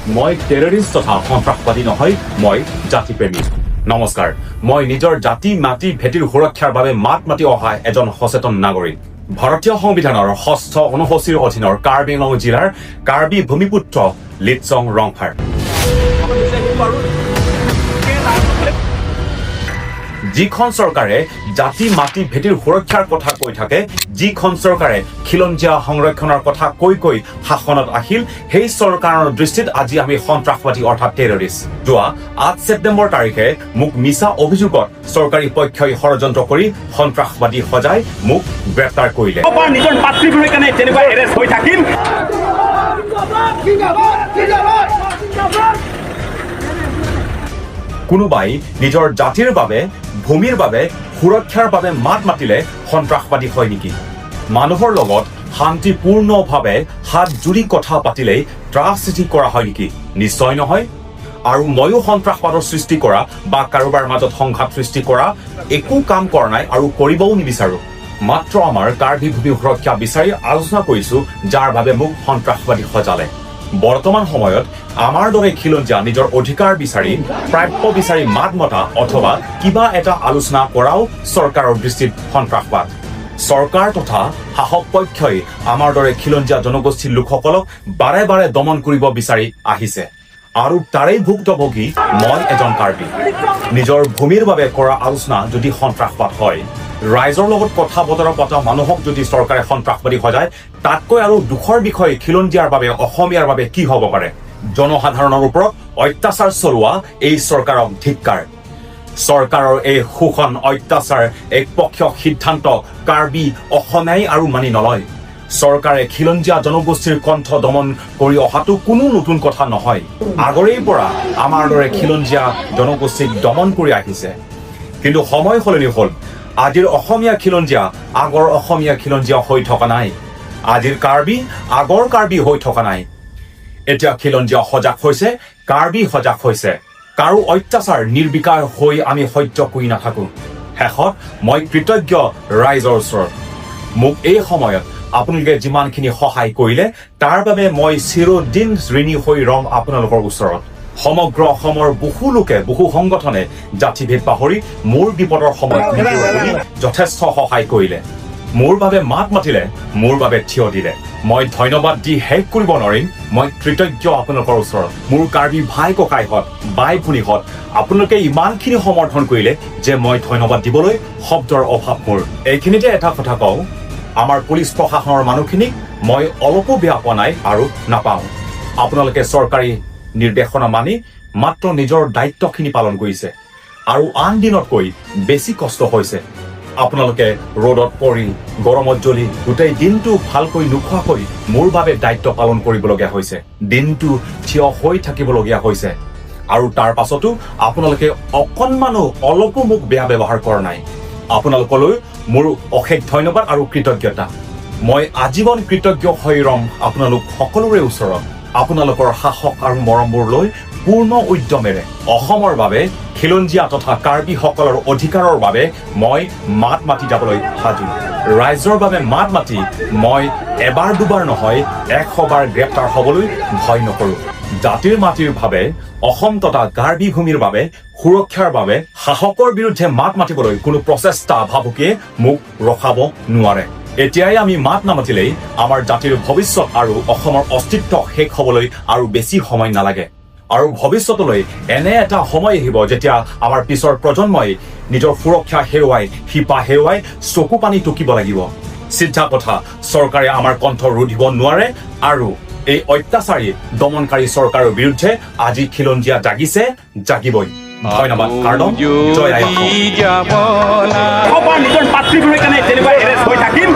মই টেৰৰিষ্ট তথা সন্ত্ৰাসবাদী নহয়, মই জাতিপ্ৰেমী। নমস্কাৰ, মই নিজৰ জাতি মাটি ভেটিৰ সুৰক্ষাৰ বাবে মাত মাতি অহা এজন সচেতন নাগৰিক। ভাৰতীয় সংবিধানৰ ৬ষ্ঠ অনুসূচীৰ অধীনৰ কাৰ্বি আংলং জিলাৰ কাৰ্বি ভূমিপুত্ৰ লিটছং ৰংফাৰ। যিখন চৰকাৰে জাতি মাটি ভেটিৰ সুৰক্ষাৰ কথা কৈ থাকে, যিখন চৰকাৰে খিলঞ্জীয়া সংৰক্ষণৰ কথা কৈ কৈ শাসনত আহিল, সেই চৰকাৰৰ দৃষ্টিত আজি আমি সন্ত্ৰাসবাদী অৰ্থাৎ টেৰৰিষ্ট। যোৱা ৮ ছেপ্টেম্বৰ তাৰিখে মোক মিছা অভিযোগত চৰকাৰী পক্ষই ষড়যন্ত্ৰ কৰি সন্ত্ৰাসবাদী সজাই মোক গ্ৰেপ্তাৰ কৰিলে। নিজৰ মাতৃভূমিৰ কাৰণে তেনেকুৱা এৰেষ্ট হৈ থাকিম। কোনোবাই নিজৰ জাতিৰ বাবে ভূমিৰ বাবে সুৰক্ষাৰ বাবে মাত মাতিলে সন্ত্ৰাসবাদী হয় নেকি? মানুহৰ লগত শান্তিপূৰ্ণভাৱে হাত জুৰি কথা পাতিলেই ত্ৰাস সৃষ্টি কৰা হয় নেকি? নিশ্চয় নহয়। আৰু ময়ো সন্ত্ৰাসবাদৰ সৃষ্টি কৰা বা কাৰোবাৰ মাজত সংঘাত সৃষ্টি কৰা একো কাম কৰা নাই আৰু কৰিবও নিবিচাৰো। মাত্ৰ আমাৰ কাৰ্বি ভূমি সুৰক্ষা বিচাৰি আলোচনা কৰিছো, যাৰ বাবে মোক সন্ত্ৰাসবাদী সজালে। বৰ্তমান সময়ত আমাৰ দৰে খিলঞ্জীয়া নিজৰ অধিকাৰ বিচাৰি প্ৰাপ্য বিচাৰি মাত মতা অথবা কিবা এটা আলোচনা কৰাও চৰকাৰৰ দৃষ্টিত সন্ত্ৰাসবাদ। চৰকাৰ তথা শাসক পক্ষই আমাৰ দৰে খিলঞ্জীয়া জনগোষ্ঠীৰ লোকসকলক বাৰে বাৰে দমন কৰিব বিচাৰি আহিছে আৰু তাৰেই ভুক্তভোগী মই এজন কাৰ্বি। নিজৰ ভূমিৰ বাবে কৰা আলোচনা যদি সন্ত্ৰাসবাদ হয়, ৰাইজৰ লগত কথা বতৰা পতা মানুহক যদি চৰকাৰে সন্ত্ৰাসবাদী সজায়, তাতকৈ আৰু দুখৰ বিষয় খিলঞ্জীয়াৰ বাবে অসমীয়াৰ বাবে কি হ'ব পাৰে? জনসাধাৰণৰ ওপৰত অত্যাচাৰ চলোৱা এই চৰকাৰক ধিক্কাৰ। চৰকাৰৰ এই শোষণ অত্যাচাৰ একপক্ষীয় সিদ্ধান্ত কাৰ্বি অসমীয়াই আৰু মানি নলয়। চৰকাৰে খিলঞ্জীয়া জনগোষ্ঠীৰ কণ্ঠ দমন কৰি অহাটো কোনো নতুন কথা নহয়। আগৰেই পৰা আমাৰ দৰে খিলঞ্জীয়া জনগোষ্ঠীক দমন কৰি আহিছে, কিন্তু সময় সলনি হ'ল। আজিৰ অসমীয়া খিলঞ্জীয়া আগৰ অসমীয়া খিলঞ্জীয়া হৈ থকা নাই। আজিৰ কাৰ্বি আগৰ কাৰ্বি হৈ থকা নাই। এতিয়া খিলঞ্জীয়া সজাগ হৈছে, কাৰ্বি সজাগ হৈছে। কাৰো অত্যাচাৰ নিৰ্বিকাৰ হৈ আমি সহ্য কৰি নাথাকো। শেষত মই কৃতজ্ঞ ৰাইজৰ ওচৰত। মোক এই সময়ত আপোনালোকে যিমানখিনি সহায় কৰিলে তাৰ বাবে মই চিৰদিন ঋণী হৈ ৰম আপোনালোকৰ ওচৰত। সমগ্ৰ অসমৰ বহু লোকে বহু সংগঠনে জাতিভেদ পাহৰি মোৰ বিপদৰ সময়ত যথেষ্ট সহায় কৰিলে, মোৰ বাবে মাত মাতিলে, মোৰ বাবে থিয় দিলে। মই ধন্যবাদ দি শেষ কৰিব নোৱাৰিম। মই কৃতজ্ঞ আপোনালোকৰ ওচৰত। মোৰ কাৰ্বি ভাই ককাইহঁত বাই ভনীহঁত আপোনালোকে ইমানখিনি সমৰ্থন কৰিলে যে মই ধন্যবাদ দিবলৈ শব্দৰ অভাৱ মোৰ। এইখিনিতে এটা কথা কওঁ, আমাৰ পুলিচ প্ৰশাসনৰ মানুহখিনিক মই অলপো বেয়া পোৱা নাই আৰু নাপাওঁ। আপোনালোকে চৰকাৰী নিৰ্দেশনা মানি মাত্ৰ নিজৰ দায়িত্বখিনি পালন কৰিছে আৰু আন দিনতকৈ বেছি কষ্ট হৈছে। আপোনালোকে ৰ'দত পৰি গৰমত জ্বলি গোটেই দিনটো ভালকৈ নোখোৱাকৈ মোৰ বাবে দায়িত্ব পালন কৰিবলগীয়া হৈছে, দিনটো থিয় হৈ থাকিবলগীয়া হৈছে। আৰু তাৰ পাছতো আপোনালোকে অকণমানো অলপো মোক বেয়া ব্যৱহাৰ কৰা নাই। আপোনালোকলৈ মোৰ অশেষ ধন্যবাদ আৰু কৃতজ্ঞতা। মই আজীৱন কৃতজ্ঞ হৈ ৰম আপোনালোক সকলোৰে ওচৰত। আপোনালোকৰ সাহস আৰু মৰমবোৰ লৈ পূৰ্ণ উদ্যমেৰে অসমৰ বাবে খিলঞ্জীয়া তথা কাৰ্বিসকলৰ অধিকাৰৰ বাবে মই মাত মাতি যাবলৈ সাজু। ৰাইজৰ বাবে মাত মাতি মই এবাৰ দুবাৰ নহয় ১০০ বাৰ গ্ৰেপ্তাৰ হ'বলৈ ভয় নকৰোঁ। জাতিৰ মাটিৰ বাবে অসম তথা কাৰ্বি ভূমিৰ বাবে সুৰক্ষাৰ বাবে শাসকৰ বিৰুদ্ধে মাত মাতিবলৈ কোনো প্ৰচেষ্টা ভাবুকিয়ে মোক ৰখাব নোৱাৰে। এতিয়াই আমি মাত নামাতিলেই আমাৰ জাতিৰ ভৱিষ্যত আৰু অসমৰ অস্তিত্ব শেষ হ'বলৈ আৰু বেছি সময় নালাগে। আৰু ভৱিষ্যতলৈ এনে এটা সময় আহিব যেতিয়া আমাৰ পিছৰ প্ৰজন্মই নিজৰ সুৰক্ষা হেৰুৱাই শিপা হেৰুৱাই চকু পানী টুকিব লাগিব। চিধা কথা, চৰকাৰে আমাৰ কণ্ঠ ৰুধিব নোৱাৰে আৰু এই অত্যাচাৰী দমনকাৰী চৰকাৰৰ বিৰুদ্ধে আজি খিলঞ্জীয়া জাগিছে, জাগিবই। ধন্যবাদ। কাৰ্ডম জয় আই অসম। নিজৰ মাতৃভূমিৰ কাৰণে তেনেকুৱা এৰেষ্ট হৈ থাকিম।